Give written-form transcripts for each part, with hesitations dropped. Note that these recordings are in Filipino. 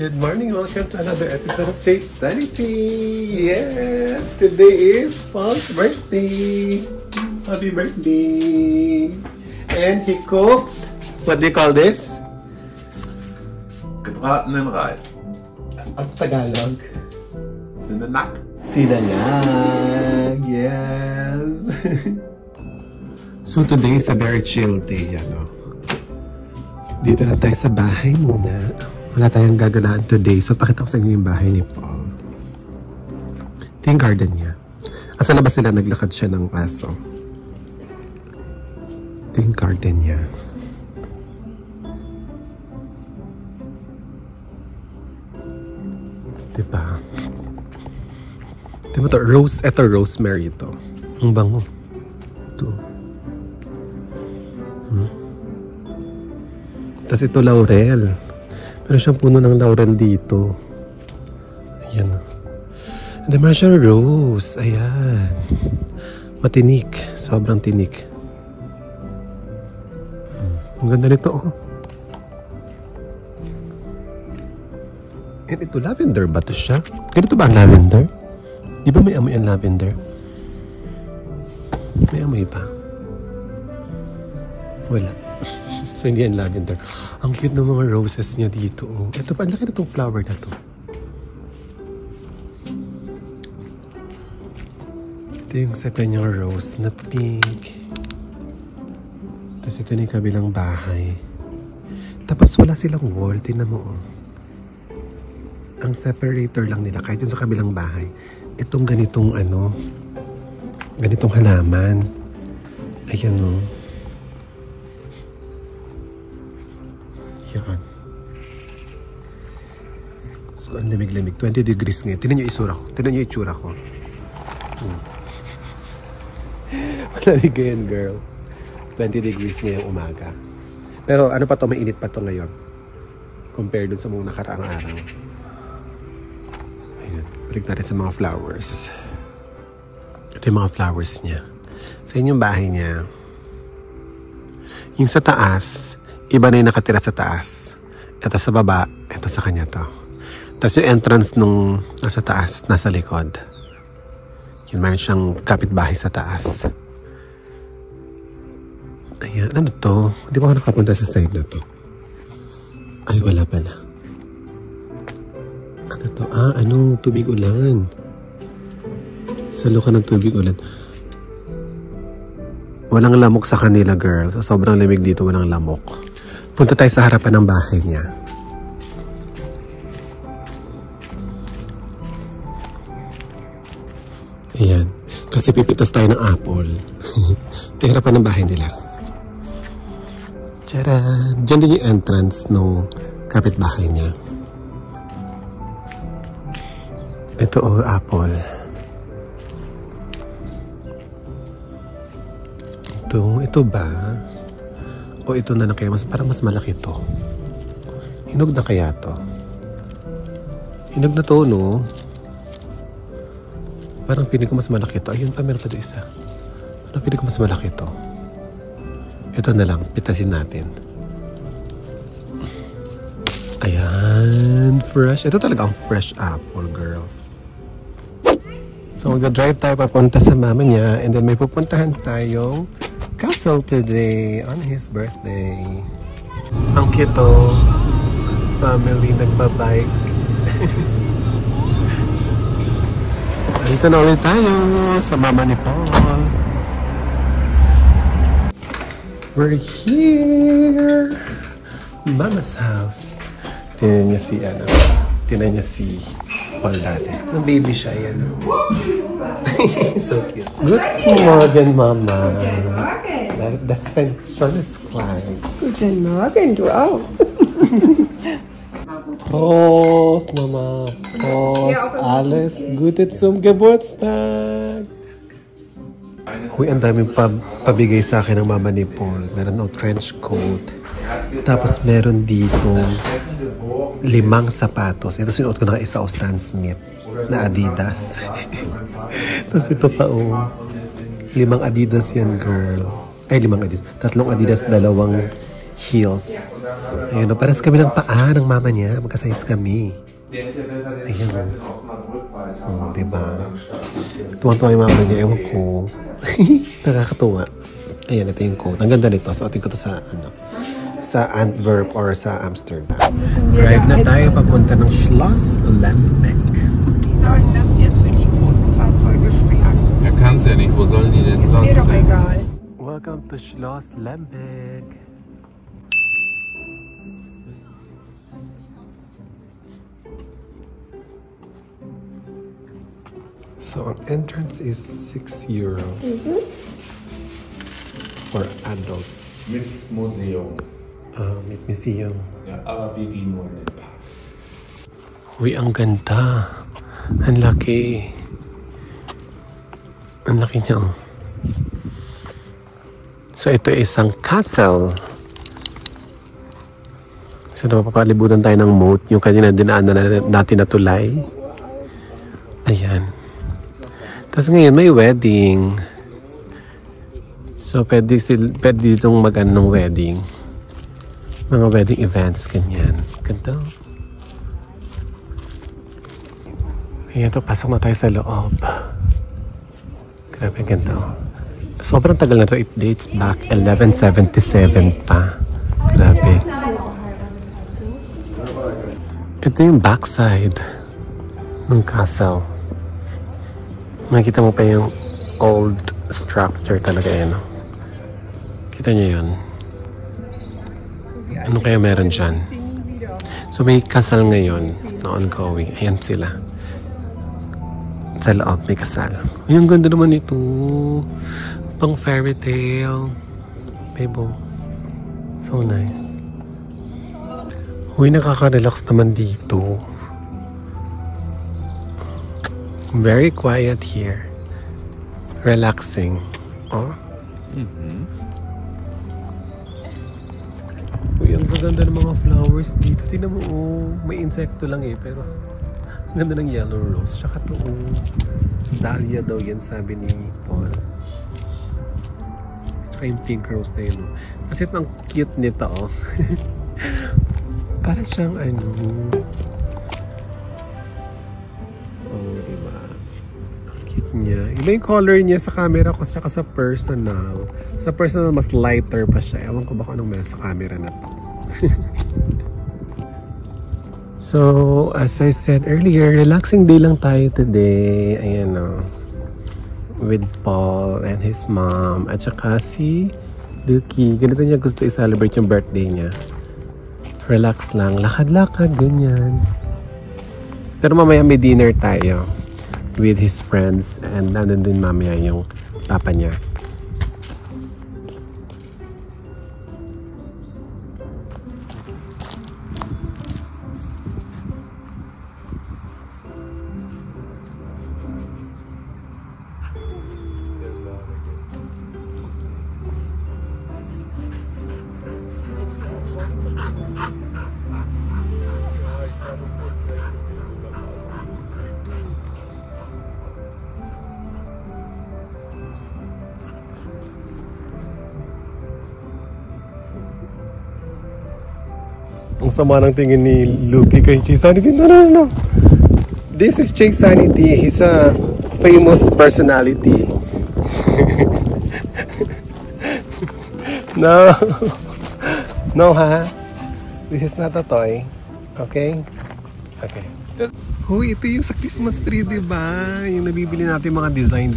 Good morning, welcome to another episode of Chase Sanity. Yes, today is Paul's birthday. Happy birthday. And he cooked, what do you call this? Gebraten Reis. Ang Tagalog. Sinanak. Sinangag, yes. So today is a very chill day, ano. Dito na tayo sa bahay muna. Wala tayong gagalaan today. So, pakita ko sa inyo yung bahay ni Paul. Ito yung garden niya. Asa na ba sila naglakad siya ng aso? Ito yung garden niya. Diba? Diba ito? Ito rosemary ito. Ang bango. Ito. Tapos ito laurel. Meron siyang puno ng laurel dito. Ayan. And then meron siyang rose. Ayan. Matinik. Sobrang tinik. Ang ganda nito, oh. And ito, lavender ba ito siya? Ganito ba ang lavender? Di ba may amoy ang lavender? May amoy ba? Wala. So, hindi yan lavender. Ang cute ng mga roses niya dito. Oh. Ito pa, ang laki na itong flower na to. Ito yung sa kanyang rose na pink. Tapos ito na yung kabilang bahay. Tapos wala silang wall. Tingnan mo. Oh. Ang separator lang nila, kahit yung sa kabilang bahay. Itong ganitong ano, ganitong halaman. Ayan o. Oh. Yan. So, ang lamig-lamig. 20 degrees ngayon. Tignan nyo yung isura ko. Tignan nyo yung itsura ko. Malamig ngayon, girl. 20 degrees ngayong umaga. Pero ano pa to, may init pa to ngayon. Compared dun sa mga nakaraang araw. Ayan. Balik natin sa mga flowers. Ito yung mga flowers niya. Sa inyong bahay niya. Yung sa taas, iba na yung nakatira sa taas. Ito sa baba, ito sa kanya to. Tapos yung entrance nung nasa taas, nasa likod. Yun, mayroon siyang kapitbahay sa taas. Ayan, ano to? Hindi ba ako nakapunta sa side na to? Ay, wala pala. Ano to? Ah, ano? Tubig ulan. Salo ka ng tubig ulan. Walang lamok sa kanila, girl. So, sobrang lamig dito, walang lamok. Punta tayo sa harapan ng bahay niya. Ayan. Kasi pipitas tayo ng apple. Ito yung harapan ng bahay nila. Tcharan! Diyan din yung entrance ng kapitbahay niya. Ito oh, apple. Ito ba? O ito na kaya parang mas malaki to. Hinog na kaya to? Hinog na to, no? Parang pinig ko mas malaki to. Ayun pa, meron pa doon isa. Parang pinig ko mas malaki to. Ito na lang, pitasin natin. Ayan, fresh. Ito talaga ang fresh apple, girl. So, mag-drive tayo papunta sa mama niya and then may pupuntahan tayong castle today on his birthday. Ang cute oh. Family nagbabike. Dito na ulit tayo sa mama ni Paul. We're here. Mama's house. Tinan niyo si ano. Tinan niyo si Paul dati. Ang baby siya yan. So cute. Good morning, Mama. The sun is climbing. Guten Morgen, du auch. Prost, Mama. Prost. Alles Gute zum Geburtstag. Uy, ang daming pabigay sa akin ng mama ni Paul. Meron ng trench coat. Tapos meron dito 5 sapatos. Ito sinuot ko na isa o Stan Smith na Adidas. Tapos ito pa oh. 5 Adidas yan, girl. Ay, 5 Adidas. 3 Adidas, 2 heels. Ayun, pares kami ng paa ng mama niya. Magkasize kami. Ayun. Diba? Tuwang-tuwa yung mama niya. Ewan ko. Nakakatuwa. Ayan, ito yung coat. Ang ganda nito. Suotin ko to sa, sa Antwerp or sa Amsterdam. Drive na tayo papunta ng Schloss Lembeck. Die sollten das jetzt für die großen Fahrzeuge sperren. Ja, kannst ja nicht. Wo sollen die denn Ist sonst mir doch hin? egal. Welcome to Schloss Lembeck. So, ang entrance is €6 for adults. Mit Museum. Mit museum. Ja, aber wir gehen nur in den Park. Uy, ang ganda. Ang laki. Ang laki niya, oh. So, ito ay isang castle. So, napapalibutan tayo ng moat. Yung kanina dinaanan natin na tulay. Ayan. Tapos ngayon, may wedding. So, pwede ditong mag-ano ng wedding. Mga wedding events, ganyan. Ganda. Ayan to, pasok na tayo sa loob. Grabe, ganda. Sobrang tagal na to. It dates back 1177 pa. Grabe. Ito yung backside ng castle. Makikita mo pa yung old structure talaga yan. Kita niyo yun? Ano kaya meron dyan? So may kasal ngayon na ongoing. Ayan sila. Sa loob may kasal. Yung ganda naman ito. Pang fairy tale. Bebo. So nice. Uy, nakaka-relax naman dito. Very quiet here. Relaxing. Oh. Uy, ang ganda ng mga flowers dito. Tingnan mo, oh. May insekto lang eh, pero ang ganda ng yellow rose. Tsaka to, oh. Dahlia daw yan, sabi ni Paul. Tsaka yung pink rose na yun, oh. Kasi ito ang cute nito, oh. Para siyang ano. Oh, diba? Ang cute niya. Iba yung color niya sa camera ko tsaka sa personal. Sa personal, mas lighter pa siya. Ewan ko ba kung anong meron sa camera na to. So, as I said earlier, relaxing day lang tayo today. Ayan o. With Paul and his mom. At saka si Lucky. Ganito niya gusto i-celebrate yung birthday niya. Relax lang. Lakad-lakad. Ganyan. Pero mamaya may dinner tayo with his friends. And nandun din mamaya yung papa niya. Ang sama ng tingin ni Lucky kay Chase Sanity. No. This is Chase Sanity. He's a famous personality. No. No, ha? This is not a toy. Okay? Okay. Uy, ito yung sa Christmas tree, diba? Yung nabibili natin mga design.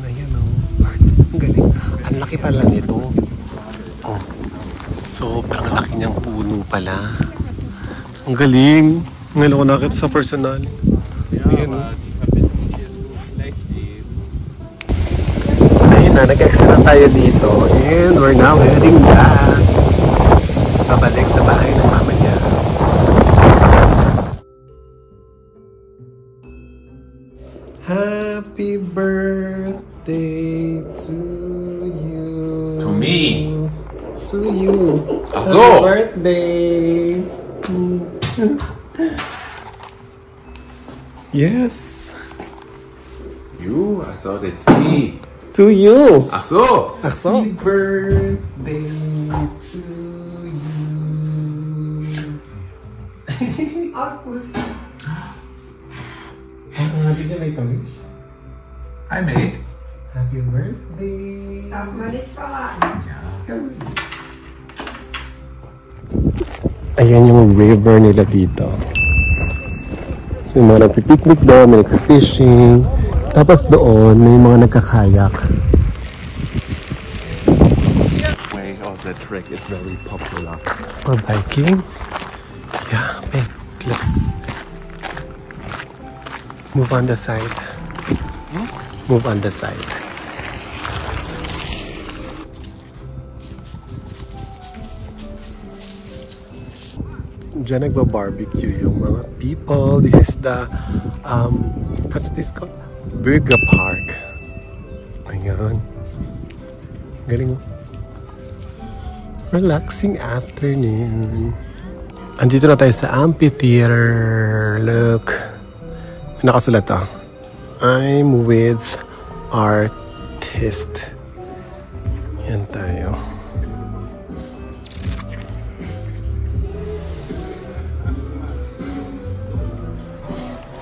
Ayan, oh. Ang galing. Ang laki pala nito. Oh. Sobrang laki niyang puno pala. Ang galing. Ngayon ako nakita sa personal. Ayan, oh. Ayun na, nag-exit na tayo dito. And we're now heading back. Pabalik sa bahay ng mama niya. Happy birthday to you. To me. To you. Ach Happy so. birthday. Yes. You? I thought it's me. To you. Ach so. Happy birthday to Auspusten. Did you make a wish? I made. Happy birthday! Darf man nichts verraten. Ayan yung river nila dito. So yung mga nagpipiknik doon, may nagpifishing. Tapos doon, may mga nagkakayak. Way of the trick is very popular. For biking? Yeah, wait, let's move on the side. Move on the side. Diyan nagba-barbecue yung mga people. This is the, what's this called? Burger Park. Ayan. Galing. Relaxing afternoon. Andito na tayo sa amphitheater. Look. May nakasulat to. I'm with artist. Yan tayo.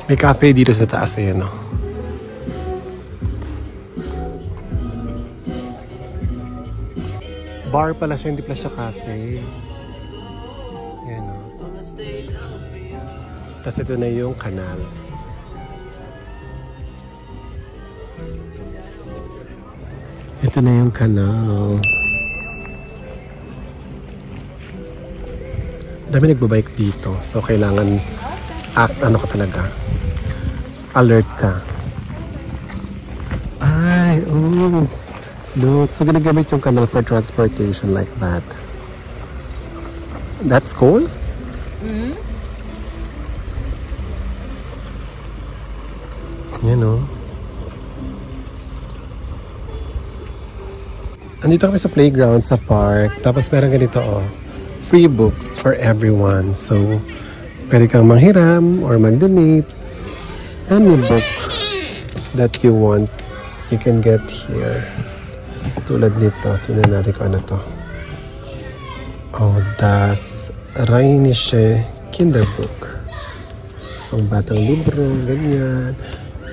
May cafe dito sa taas, ayan o. Bar pala siya, hindi pala siya cafe. Ayan o. Tapos ito na yung kanal. Ito na yung kanal. Dami nagbabike dito. So kailangan ano ka talaga. Alert ka. Ay, oh. Look, so ginagamit yung canal for transportation like that. That's cool? Mm-hmm. Yan o. Andito kami sa playground, sa park. Tapos meron ganito oh. Free books for everyone. So, pwede kang manghiram or mag-donate. Any book that you want, you can get here. Tulad nito. Tingnan natin kung ano to. Oh, Das Rheinische Kinderbuch. Ang batang libro, ganyan.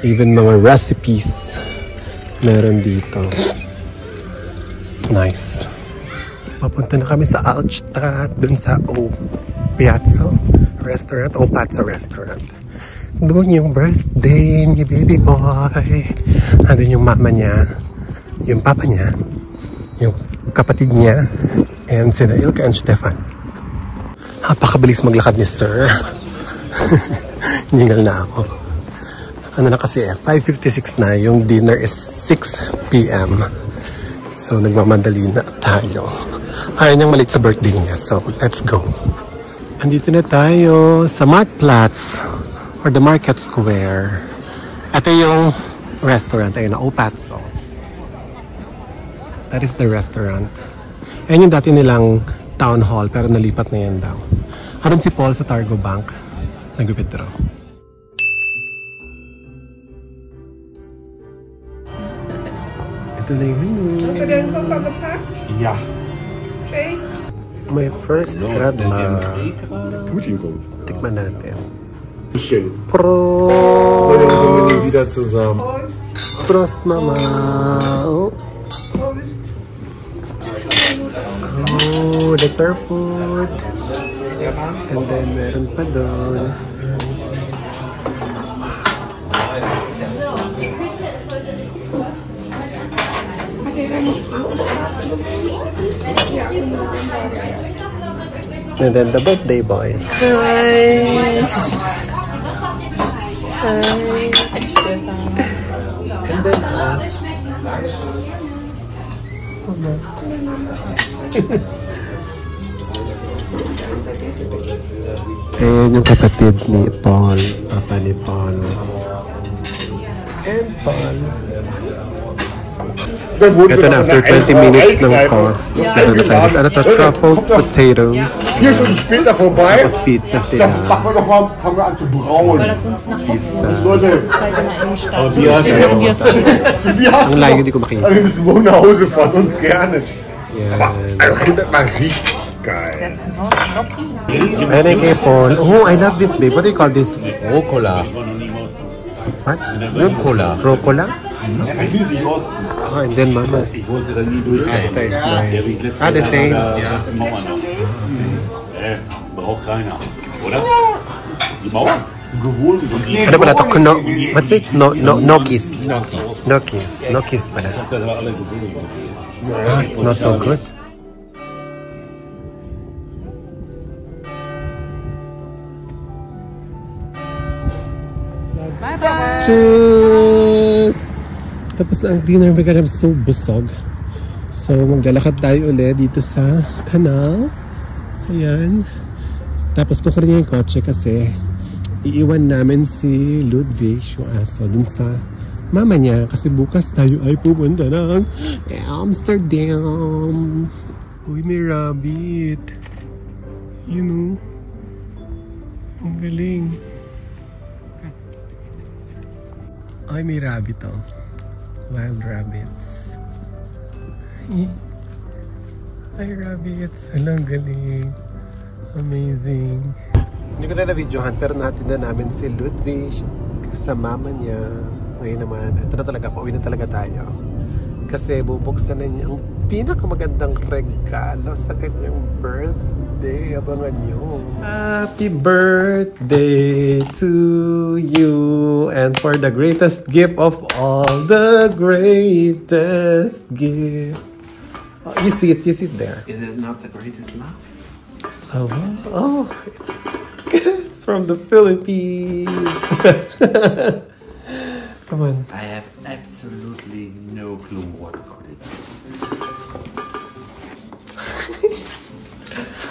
Even mga recipes meron dito. Nice. Papunta na kami sa Altstadt, dun sa Piazza Restaurant, Pazzo Restaurant. Doon yung birthday ni baby boy. Andun yung mama niya, yung papa niya, yung kapatid niya, and sina Ilka and Stefan. Napakabilis maglakad ni Sir. Ningal na ako. Ano na kasi 5:56 na, yung dinner is 6 p.m. So nagmamadali na tayo. Ayaw niyang malit sa birthday niya, so let's go. Andito na tayo sa Marktplatz or the Market Square. Ito yung restaurant, ayun na, Pazzo. That is the restaurant. Ayun yung dati nilang town hall, pero nalipat na yan daw. Aron si Paul sa Targo Bank, nag-withdraw. Ito na yung menu. Hast du den Koffer gepackt? Ja. Schön. My first Radler. Putin kommt. Tikman natin. Schön. Prost! So, dann kommen wir wieder zusammen. Prost. Prost, Mama! Oh, Prost. oh, that's our food. And then meron pa doon. And then the birthday boy. Hi! And then us. Ayan yung kapatid ni Paul. Papa ni Paul. And Paul. Ito na, after 20 minutes ng pause. Ito na tayo. Ano to? Truffled potatoes. 4 Stunden später vorbei. Tapos pizza sila. Dann machen wir noch mal, fangen wir an zu brauen. Weil das sonst nach Pizza. Leute, wie hast Ang du layo noch? hindi ko makita. Wir müssen morgen nach Hause fahren, sonst gerne. Yan. Aber das mal richtig. Geil. Setzen wir noch. Renegade Paul. Oh, I love this, babe. What do you call this? Rucola. What? Rucola. Rucola? Riesig Osten. Ah, and then Mama's pasta is nice. Ah, the same? Ja. Braucht keiner, oder? Die Mauer? Gewohnt. Ano pala to? What's it? Nokis. Nokis pala. Ah, it's not so good. Bye-bye. Cheers! Tapos na ang dinner because I'm so busog. So, maglalakad tayo ulit dito sa kanal. Ayan. Tapos kukunin niya yung kotse kasi iiwan namin si Ludwig, yung aso, dun sa mama niya. Kasi bukas tayo ay pupunta ng Amsterdam. Uy, may rabbit. You know? Ang galing. Ay, may rabbit oh. Wild rabbits. Ay, rabbits. Alang galing. Amazing. Hindi ko na na-videohan pero natin na namin si Ludwig sa mama niya. Ngayon naman, ito na talaga, pauwi na talaga tayo. Kasi bubuksan na niya ang pinakamagandang regalo sa kanyang birthday. Abangan nyo. Happy birthday to you. And for the greatest gift of all, the greatest gift. Oh, you see it there. Is it not the greatest love? Oh, it's from the Philippines. Come on. I have absolutely no clue what could it be.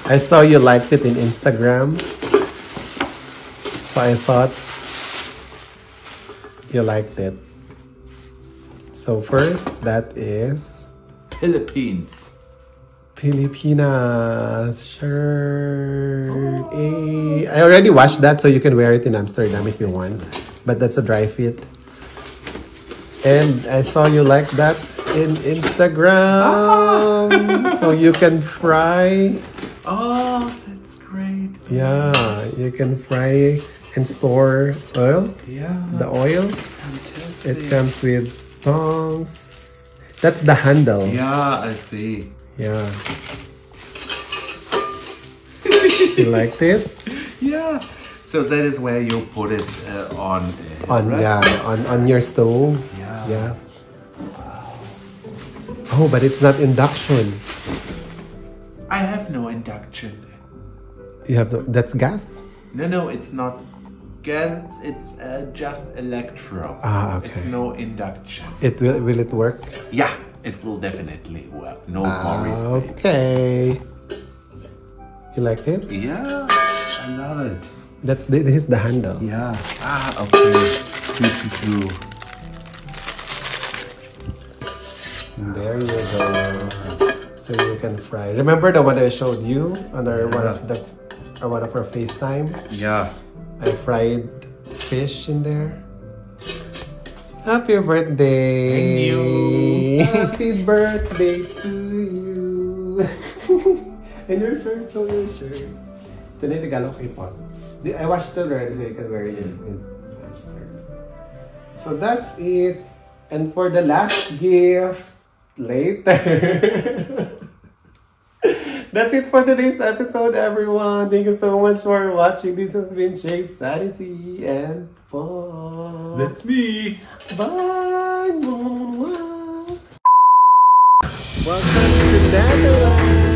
I saw you liked it in Instagram, so I thought you liked it. So first, that is Philippines. Pilipinas shirt. Hey. I already washed that, so you can wear it in Amsterdam if you want. But that's a dry fit. And I saw you like that in Instagram. So you can fry. Oh, that's great. Yeah, you can fry and store oil. Yeah. The oil. Fantastic. It comes with tongs. That's the handle. Yeah, I see. Yeah. You liked it? Yeah. So that is where you put it on. On right? on your stove. Yeah. Oh, but it's not induction. I have no induction. You have that's gas. No, it's not gas. It's just electro. Ah, okay. It's no induction. It will it work? Yeah, it will definitely work. No worries. babe. Okay. You liked it? Yeah, I love it. This is the handle. Yeah. Okay. And there you go. So you can fry. Remember the one I showed you on our one of our FaceTime? Yeah. I fried fish in there. Happy birthday! Thank you. Happy birthday to you! And your shirt, show your shirt. Ito na yung regalo kay Paul. I washed it already so you can wear it in Amsterdam. So that's it. And for the last gift, later. That's it for today's episode, everyone. Thank you so much for watching. This has been Chase Sanity and Paul. That's me. Bye. Welcome to Netherlands.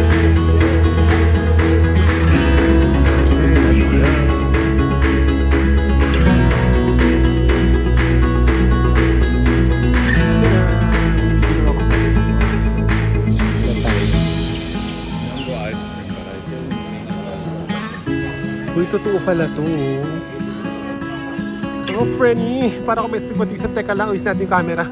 Uy, totoo pala to. Oh, Frenny. Para ko may stigmatism. Teka lang, ayos natin yung camera.